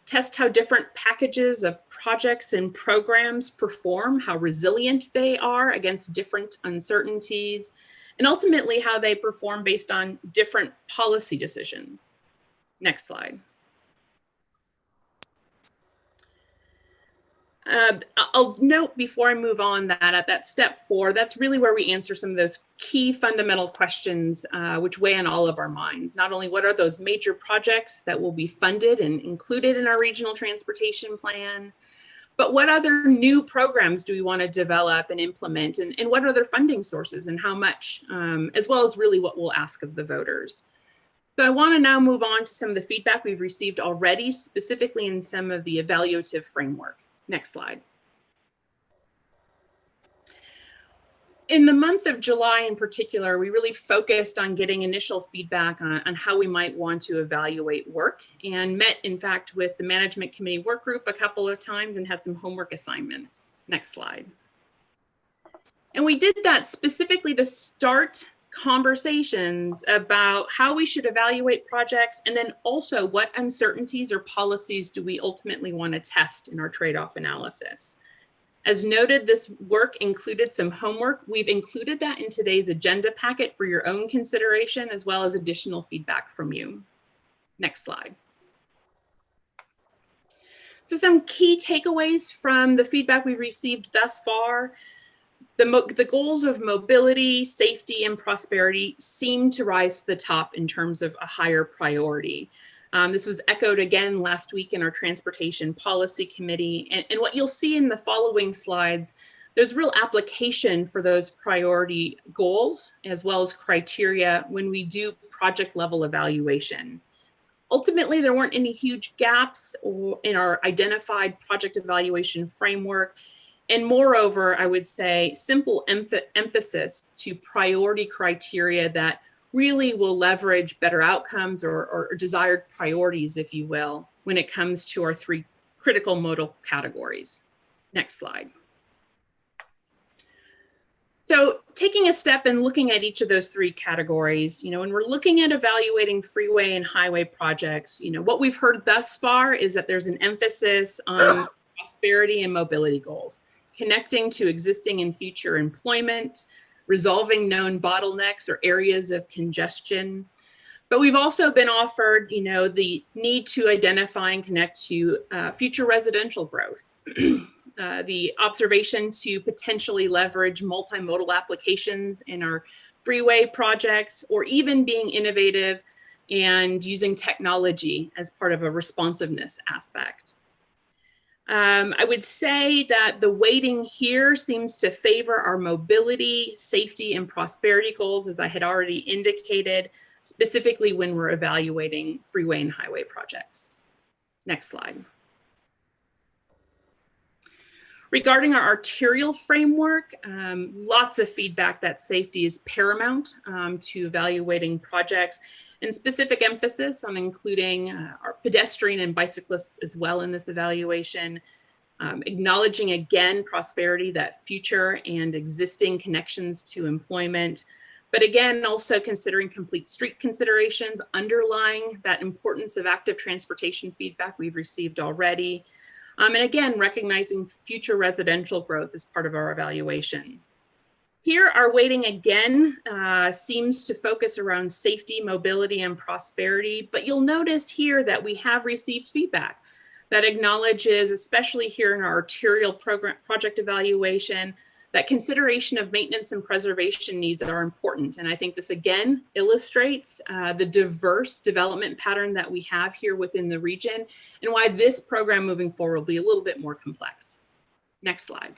test how different packages of projects and programs perform, how resilient they are against different uncertainties, and ultimately how they perform based on different policy decisions. Next slide. I'll note before I move on that at that step 4, that's really where we answer some of those key fundamental questions which weigh on all of our minds. Not only what are those major projects that will be funded and included in our regional transportation plan, but what other new programs do we want to develop and implement, and what are their funding sources and how much, as well as really what we'll ask of the voters. So I want to now move on to some of the feedback we've received already, specifically in some of the evaluative framework. Next slide. In the month of July in particular, we really focused on getting initial feedback on how we might want to evaluate work, and met, in fact, with the management committee work group a couple of times and had some homework assignments. Next slide. And we did that specifically to start conversations about how we should evaluate projects, and then also what uncertainties or policies do we ultimately want to test in our trade-off analysis. As noted, this work included some homework. We've included that in today's agenda packet for your own consideration, as well as additional feedback from you. Next slide. So some key takeaways from the feedback we've received thus far. The goals of mobility, safety, and prosperity seem to rise to the top in terms of a higher priority. This was echoed again last week in our Transportation Policy Committee. And what you'll see in the following slides, there's real application for those priority goals as well as criteria when we do project level evaluation. Ultimately, there weren't any huge gaps in our identified project evaluation framework. And moreover, I would say simple emphasis to priority criteria that really will leverage better outcomes or desired priorities, if you will, when it comes to our 3 critical modal categories. Next slide. So taking a step and looking at each of those three categories, when we're looking at evaluating freeway and highway projects, what we've heard thus far is that there's an emphasis on prosperity and mobility goals, connecting to existing and future employment, resolving known bottlenecks or areas of congestion. But we've also been offered, the need to identify and connect to future residential growth. The observation to potentially leverage multimodal applications in our freeway projects, or even being innovative and using technology as part of a responsiveness aspect. I would say that the weighting here seems to favor our mobility, safety, and prosperity goals, as I had already indicated, specifically when we're evaluating freeway and highway projects. Next slide. Regarding our arterial framework, lots of feedback that safety is paramount to evaluating projects, and specific emphasis on including our pedestrian and bicyclists as well in this evaluation, acknowledging again prosperity, that future and existing connections to employment, but again, also considering complete street considerations underlying that importance of active transportation feedback we've received already. And again, recognizing future residential growth as part of our evaluation. Here, our weighting again seems to focus around safety, mobility, and prosperity, but you'll notice here that we have received feedback that acknowledges, especially here in our arterial project evaluation, that consideration of maintenance and preservation needs are important. And I think this again illustrates the diverse development pattern that we have here within the region, and why this program moving forward will be a little bit more complex. Next slide.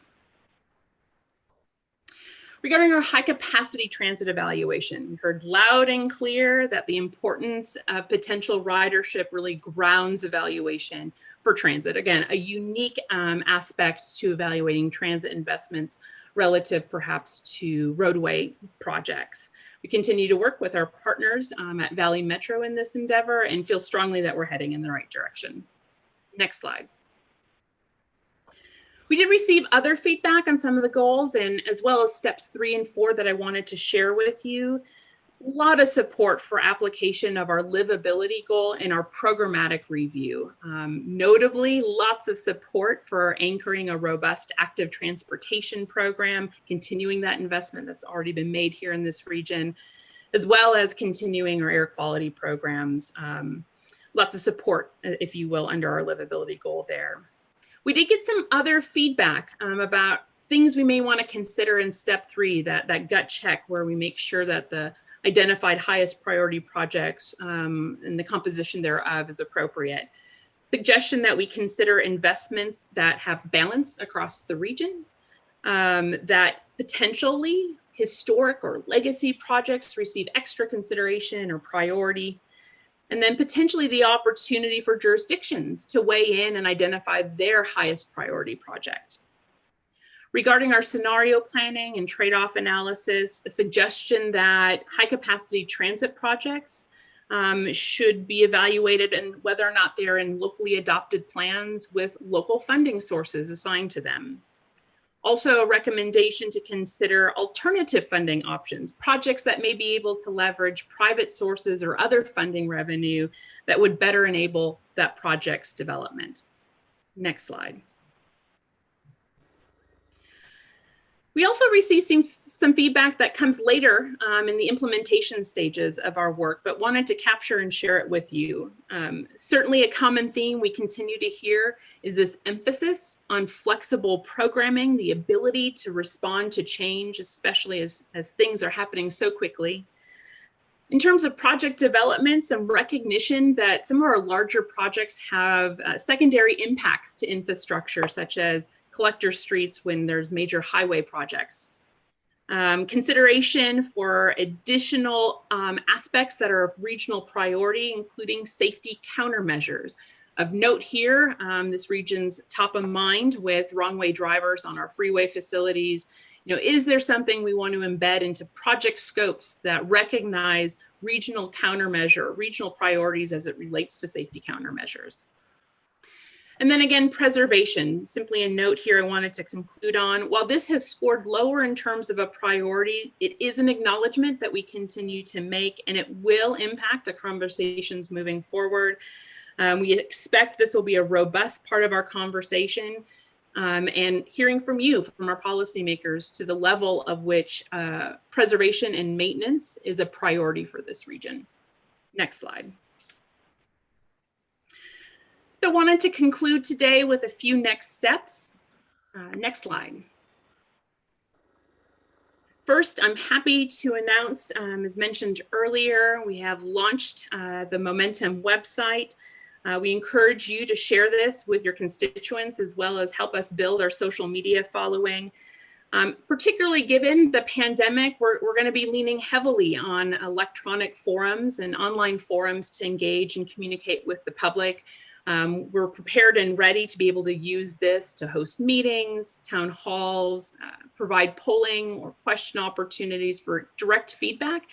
Regarding our high capacity transit evaluation, we heard loud and clear that the importance of potential ridership really grounds evaluation for transit. Again, a unique aspect to evaluating transit investments relative perhaps to roadway projects. We continue to work with our partners at Valley Metro in this endeavor and feel strongly that we're heading in the right direction. Next slide. We did receive other feedback on some of the goals, and as well as steps 3 and 4 that I wanted to share with you. A lot of support for application of our livability goal in our programmatic review. Notably, lots of support for anchoring a robust active transportation program, continuing that investment that's already been made here in this region, as well as continuing our air quality programs. Lots of support, if you will, under our livability goal there. We did get some other feedback about things we may want to consider in step 3, that gut check where we make sure that the identified highest priority projects and the composition thereof is appropriate. Suggestion that we consider investments that have balance across the region, that potentially historic or legacy projects receive extra consideration or priority, and then potentially the opportunity for jurisdictions to weigh in and identify their highest priority project. Regarding our scenario planning and trade-off analysis, a suggestion that high capacity transit projects should be evaluated and whether or not they're in locally adopted plans with local funding sources assigned to them. Also, a recommendation to consider alternative funding options, projects that may be able to leverage private sources or other funding revenue that would better enable that project's development. Next slide. We also received some feedback that comes later in the implementation stages of our work, but wanted to capture and share it with you. Certainly a common theme we continue to hear is this emphasis on flexible programming, the ability to respond to change, especially as things are happening so quickly. In terms of project development, some recognition that some of our larger projects have secondary impacts to infrastructure, such as collector streets when there's major highway projects. Consideration for additional aspects that are of regional priority, including safety countermeasures. Of note here, this region's top of mind with wrong-way drivers on our freeway facilities. Is there something we want to embed into project scopes that recognize regional countermeasure, regional priorities as it relates to safety countermeasures? And then again, preservation, simply a note here I wanted to conclude on. While this has scored lower in terms of a priority, it is an acknowledgement that we continue to make, and it will impact our conversations moving forward. We expect this will be a robust part of our conversation, and hearing from you, from our policymakers, to the level of which preservation and maintenance is a priority for this region. Next slide. So I wanted to conclude today with a few next steps. Next slide. First, I'm happy to announce, as mentioned earlier, we have launched the Momentum website. We encourage you to share this with your constituents, as well as help us build our social media following. Particularly given the pandemic, we're going to be leaning heavily on electronic forums and online forums to engage and communicate with the public. We're prepared and ready to be able to use this to host meetings, town halls, provide polling or question opportunities for direct feedback,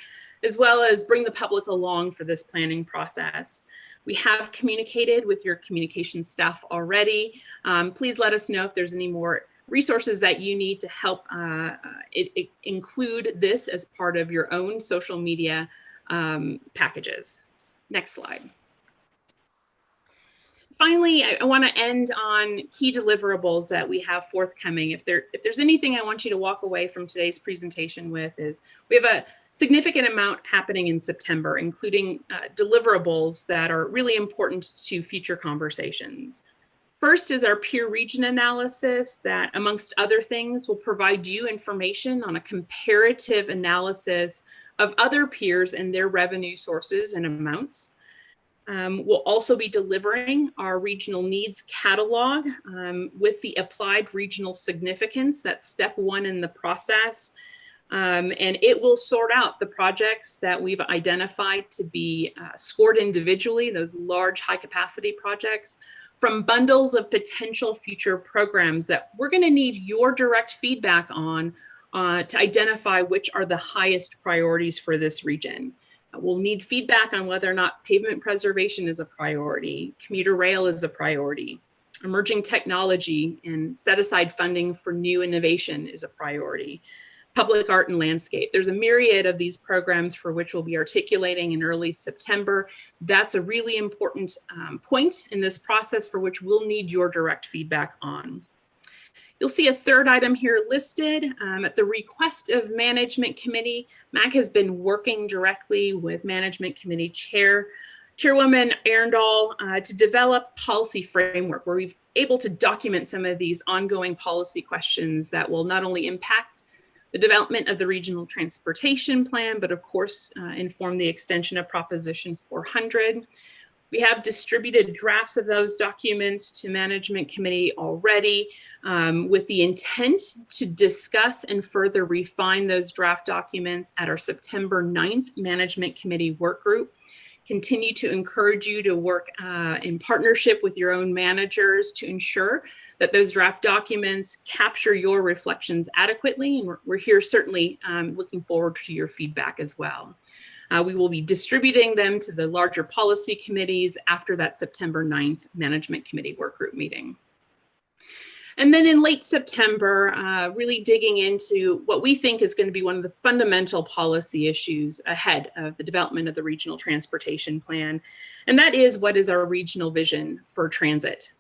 as well as bring the public along for this planning process. We have communicated with your communication staff already. Please let us know if there's any more resources that you need to help include this as part of your own social media packages. Next slide. Finally, I want to end on key deliverables that we have forthcoming. If there's anything I want you to walk away from today's presentation with, is we have a significant amount happening in September, including deliverables that are really important to future conversations. First is our peer region analysis that, amongst other things, will provide you information on a comparative analysis of other peers and their revenue sources and amounts. We'll also be delivering our regional needs catalog with the applied regional significance. That's step one in the process. And it will sort out the projects that we've identified to be scored individually, those large high capacity projects, from bundles of potential future programs that we're going to need your direct feedback on to identify which are the highest priorities for this region. We'll need feedback on whether or not pavement preservation is a priority, commuter rail is a priority, emerging technology and set aside funding for new innovation is a priority, public art and landscape. There's a myriad of these programs for which we'll be articulating in early September. That's a really important point in this process for which we'll need your direct feedback on. You'll see a third item here listed at the request of Management Committee. MAC has been working directly with Management Committee Chairwoman Arundel to develop policy framework where we've able to document some of these ongoing policy questions that will not only impact the development of the regional transportation plan, but of course inform the extension of Proposition 400. We have distributed drafts of those documents to Management Committee already with the intent to discuss and further refine those draft documents at our September 9th Management Committee work group. Continue to encourage you to work in partnership with your own managers to ensure that those draft documents capture your reflections adequately. And we're here certainly looking forward to your feedback as well. We will be distributing them to the larger policy committees after that September 9th Management Committee work group meeting. And then in late September, really digging into what we think is going to be one of the fundamental policy issues ahead of the development of the regional transportation plan. And that is, what is our regional vision for transit?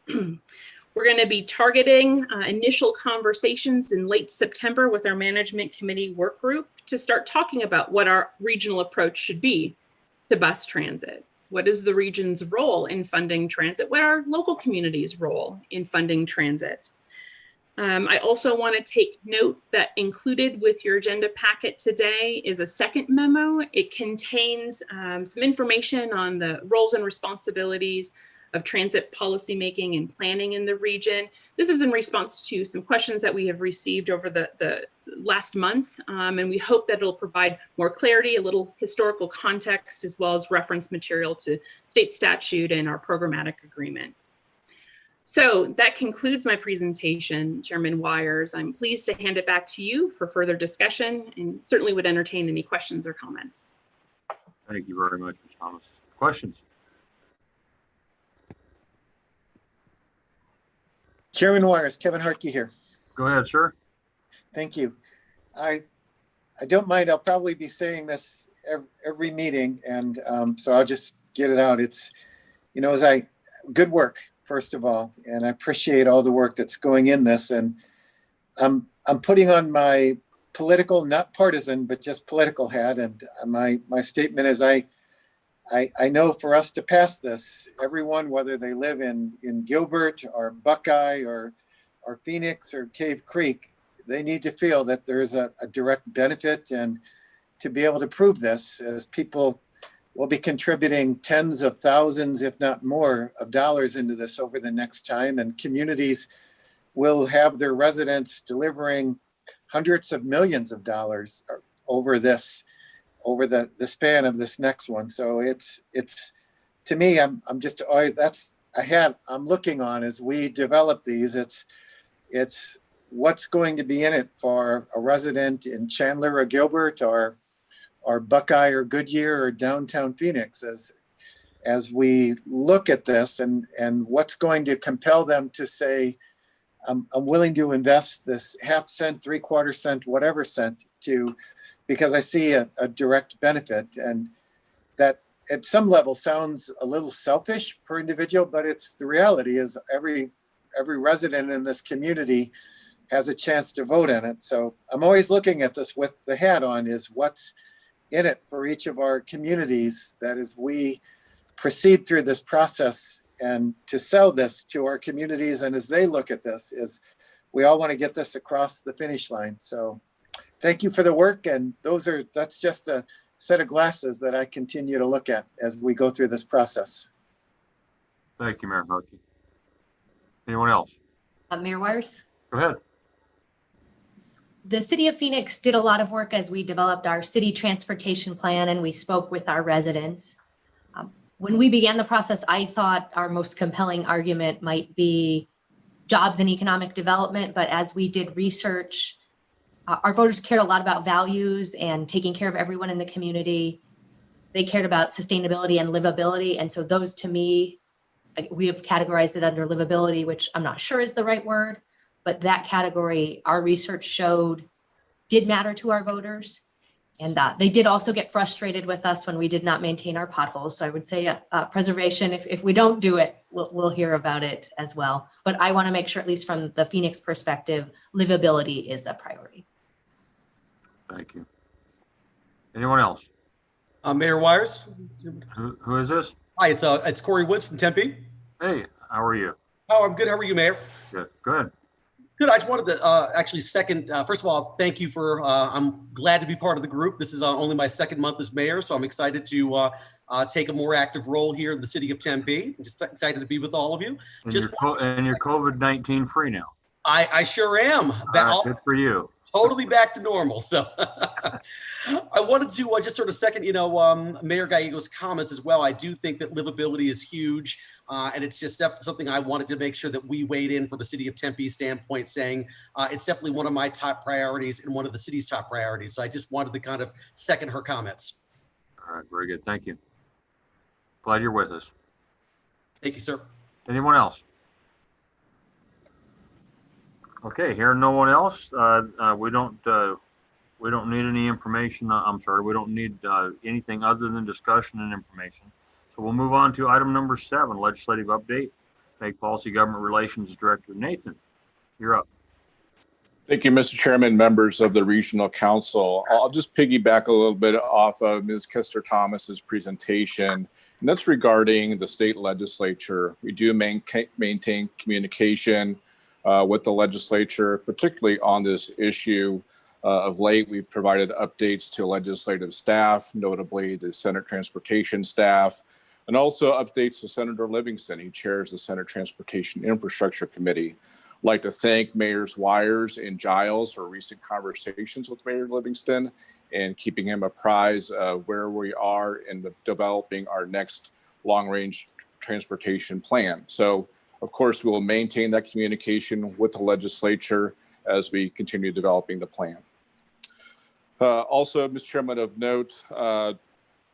We're going to be targeting initial conversations in late September with our Management Committee work group to start talking about what our regional approach should be to bus transit. What is the region's role in funding transit? What are local communities' role in funding transit? I also want to take note that included with your agenda packet today is a second memo. It contains some information on the roles and responsibilities of transit policymaking and planning in the region. This is in response to some questions that we have received over the last months, and we hope that it'll provide more clarity, a little historical context, as well as reference material to state statute and our programmatic agreement. So that concludes my presentation, Chairman Wires. I'm pleased to hand it back to you for further discussion and certainly would entertain any questions or comments. Thank you very much, Ms. Thomas. Questions? Chairman Wires, Kevin Harkey here. Go ahead, sir. Thank you. I don't mind. I'll probably be saying this every meeting, and so I'll just get it out. It's, you know, good work, first of all, and I appreciate all the work that's going in this. And I'm putting on my political, not partisan, but just political hat. And my statement is I know for us to pass this, everyone, whether they live in Gilbert or Buckeye or Phoenix or Cave Creek, they need to feel that there's a direct benefit, and to be able to prove this, as people will be contributing tens of thousands, if not more, of dollars into this over the next time, and communities will have their residents delivering hundreds of millions of dollars over the span of this next one. So it's to me, I'm just always, that's a hat I'm looking on as we develop these. It's what's going to be in it for a resident in Chandler or Gilbert or Buckeye or Goodyear or downtown Phoenix as we look at this, and what's going to compel them to say, I'm willing to invest this half cent, 3/4 cent, whatever cent because I see a direct benefit. And that at some level sounds a little selfish per individual, but it's the reality is every resident in this community has a chance to vote in it. So I'm always looking at this with the hat on, is what's in it for each of our communities, that as we proceed through this process and to sell this to our communities, and as they look at this, is we all want to get this across the finish line. So thank you for the work, and that's just a set of glasses that I continue to look at as we go through this process. Thank you, Mayor Harkey. Anyone else? Mayor Wires? Go ahead. The City of Phoenix did a lot of work as we developed our city transportation plan, and we spoke with our residents. When we began the process, I thought our most compelling argument might be jobs and economic development, but as we did research, our voters cared a lot about values and taking care of everyone in the community. They cared about sustainability and livability, and so those, to me, we have categorized it under livability, which I'm not sure is the right word, but that category, our research showed, did matter to our voters. And they did also get frustrated with us when we did not maintain our potholes. So I would say preservation, if we don't do it, we'll hear about it as well. But I want to make sure, at least from the Phoenix perspective, livability is a priority. Thank you. Anyone else? Mayor Wires. Who is this? Hi, it's Corey Woods from Tempe. Hey, how are you? Oh, I'm good. How are you, Mayor? Good. Good. Good. I just wanted to actually second, first of all, thank you for, I'm glad to be part of the group. This is only my second month as mayor, so I'm excited to take a more active role here in the city of Tempe. I'm just excited to be with all of you. And you're COVID-19 free now. I sure am. Good for you. Totally back to normal. So I wanted to just sort of second, Mayor Gallego's comments as well. I do think that livability is huge. And it's just something I wanted to make sure that we weighed in for the city of Tempe standpoint, saying it's definitely one of my top priorities and one of the city's top priorities. So I just wanted to kind of second her comments. All right, very good. Thank you. Glad you're with us. Thank you, sir. Anyone else? Okay, here no one else. We don't need any information. I'm sorry, we don't need anything other than discussion and information. So we'll move on to item number 7, legislative update. Make Policy Government Relations Director Nathan, you're up. Thank you, Mr. Chairman, members of the Regional Council. I'll just piggyback a little bit off of Ms. Kester-Thomas's presentation, and that's regarding the state legislature. We do maintain communication with the legislature, particularly on this issue. Of late, we've provided updates to legislative staff, notably the Senate Transportation staff, and also updates to Senator Livingston. He chairs the Senate Transportation Infrastructure Committee. I'd like to thank Mayors Wires and Giles for recent conversations with Mayor Livingston and keeping him apprised of where we are in developing our next long-range transportation plan. So, of course, we will maintain that communication with the legislature as we continue developing the plan. Also, Mr. Chairman, of note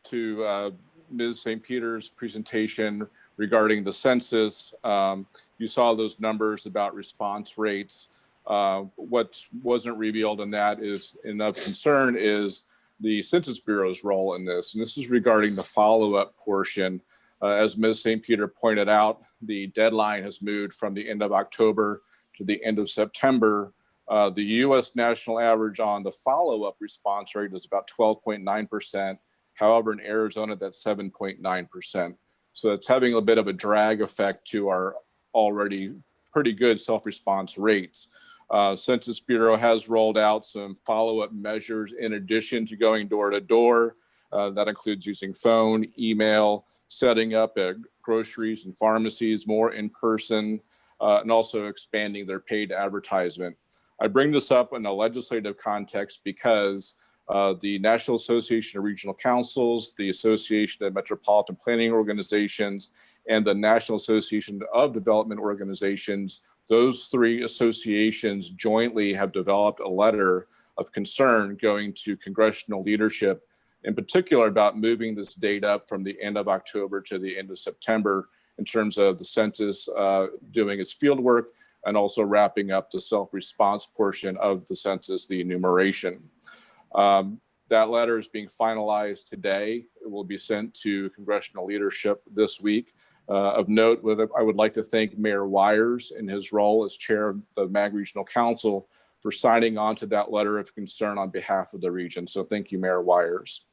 to Ms. St. Peter's presentation regarding the census. You saw those numbers about response rates. What wasn't revealed in that is of concern is the Census Bureau's role in this. And this is regarding the follow-up portion. As Ms. St. Peter pointed out, the deadline has moved from the end of October to the end of September. The U.S. national average on the follow-up response rate is about 12.9%. However, in Arizona, that's 7.9%. So it's having a bit of a drag effect to our already pretty good self-response rates. Census Bureau has rolled out some follow-up measures in addition to going door to door. That includes using phone, email, setting up at groceries and pharmacies more in person, and also expanding their paid advertisement. I bring this up in a legislative context because the National Association of Regional Councils, the Association of Metropolitan Planning Organizations, and the National Association of Development Organizations, those three associations jointly have developed a letter of concern going to congressional leadership, in particular about moving this date up from the end of October to the end of September in terms of the census doing its field work and also wrapping up the self-response portion of the census, the enumeration. That letter is being finalized today. It will be sent to congressional leadership this week. Of note, I would like to thank Mayor Wires in his role as chair of the MAG Regional Council for signing on to that letter of concern on behalf of the region. So thank you, Mayor Wires.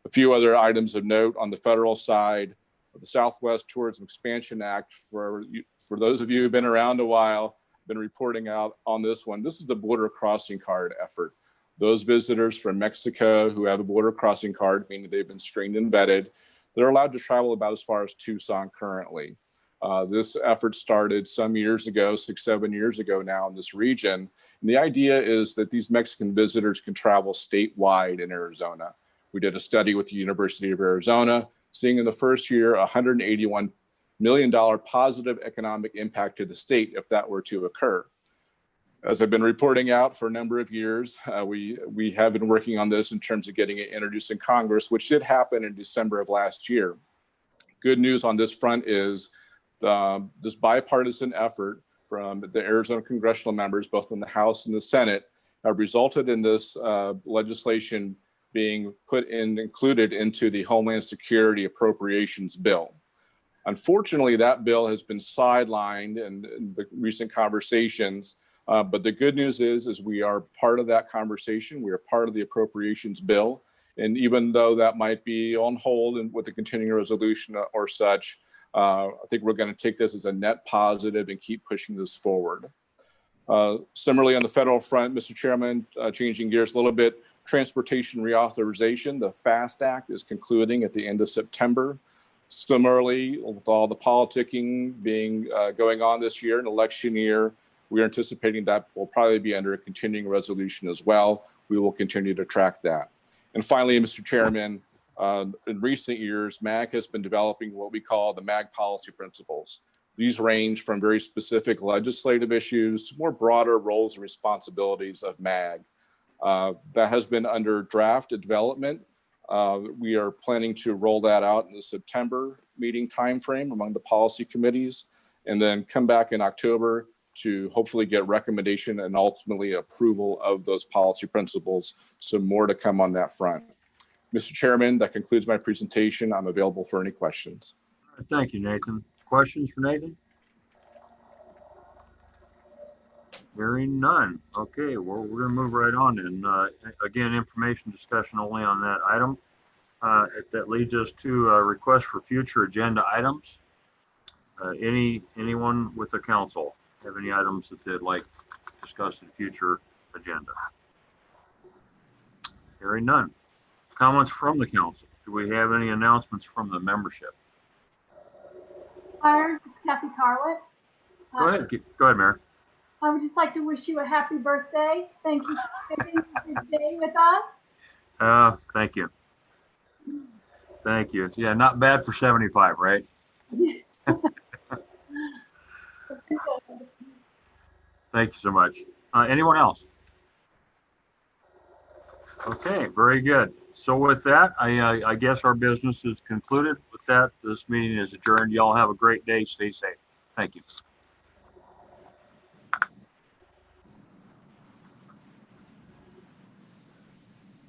A few other items of note on the federal side, the Southwest Tourism Expansion Act, for those of you who've been around a while, been reporting out on this one. This is the border crossing card effort. Those visitors from Mexico who have a border crossing card, meaning they've been screened and vetted, they're allowed to travel about as far as Tucson currently. This effort started some years ago, 6-7 years ago now in this region. And the idea is that these Mexican visitors can travel statewide in Arizona. We did a study with the University of Arizona, seeing in the first year, $181 million positive economic impact to the state if that were to occur. As I've been reporting out for a number of years, we have been working on this in terms of getting it introduced in Congress, which did happen in December of last year. Good news on this front is this bipartisan effort from the Arizona congressional members, both in the House and the Senate, have resulted in this legislation being included into the Homeland Security Appropriations Bill. Unfortunately, that bill has been sidelined in the recent conversations. But the good news is we are part of that conversation. We are part of the appropriations bill. And even though that might be on hold and with the continuing resolution or such, I think we're going to take this as a net positive and keep pushing this forward. Similarly, on the federal front, Mr. Chairman, changing gears a little bit, transportation reauthorization, the FAST Act is concluding at the end of September. Similarly, with all the politicking going on this year, an election year, we are anticipating that will probably be under a continuing resolution as well. We will continue to track that. And finally, Mr. Chairman, in recent years, MAG has been developing what we call the MAG policy principles. These range from very specific legislative issues to more broader roles and responsibilities of MAG. That has been under draft development. We are planning to roll that out in the September meeting timeframe among the policy committees, and then come back in October to hopefully get recommendation and ultimately approval of those policy principles. So more to come on that front. Mr. Chairman, that concludes my presentation. I'm available for any questions. Thank you, Nathan. Questions for Nathan? Hearing none. Okay, well, we're going to move right on. And again, information discussion only on that item. That leads us to a request for future agenda items. Anyone with the council have any items that they'd like discussed in future agenda? Hearing none. Comments from the council. Do we have any announcements from the membership? Hi, Kathy Carlett. Go ahead, Mayor. I would just like to wish you a happy birthday. Thank you for spending this day with us. Thank you. Thank you. Yeah, not bad for 75, right? Thank you so much. Anyone else? Okay, very good. So with that, I guess our business is concluded with that, this meeting is adjourned. Y'all have a great day. Stay safe. Thank you.